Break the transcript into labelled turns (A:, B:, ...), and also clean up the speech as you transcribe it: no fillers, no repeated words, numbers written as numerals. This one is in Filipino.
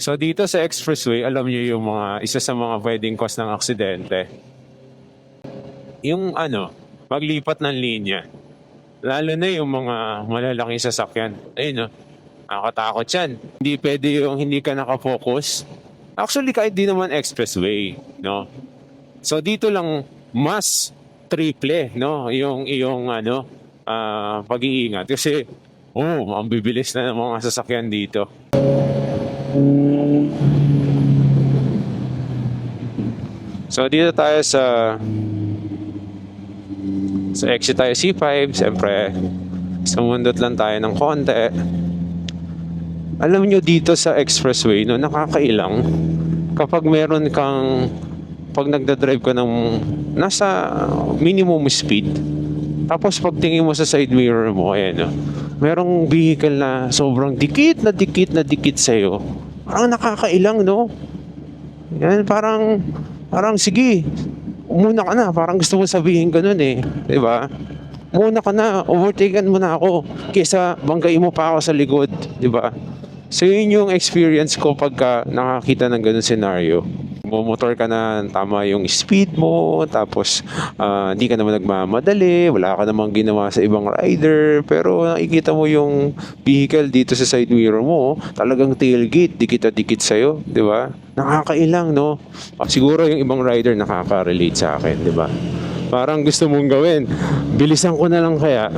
A: So dito sa expressway, alam niyo yung isa sa mga pwedeng cause ng aksidente. Yung maglipat ng linya. Lalo na yung mga malalaking sasakyan. Ayun, no? Nakakatakot yan. Hindi pwede yung hindi ka nakafocus. Actually, kahit di naman expressway, no? So dito lang mas triple, no? Yung iyong pag-iingat. Kasi, ang bibilis na ng mga sasakyan dito. So dito tayo sa exit tayo C5. Siyempre, sumundot lang tayo ng konti. Alam nyo dito sa expressway, no, nakakailang kapag meron kang, pag nagdadrive ka ng nasa minimum speed, tapos pagtingin mo sa side mirror mo, ayan, no, merong vehicle na sobrang dikit na dikit sa'yo. Parang nakakailang, no? Yan, parang sige, umuna ka na. Parang gusto mo sabihin ganun eh. Diba? Umuna ka na, overtaken mo na ako kaysa banggain mo pa ako sa likod. Diba? So yun yung experience ko pagka nakakita ng ganun scenario. Motor ka na, tama yung speed mo, tapos hindi ka naman nagmamadali, wala ka namang ginawa sa ibang rider, pero nakikita mo yung vehicle dito sa side mirror mo, talagang tailgate, dikit na dikit sa'yo, di ba? Nakakailang, no? Siguro yung ibang rider nakaka-relate sa akin, di ba? Parang gusto mong gawin, bilisan ko na lang kaya.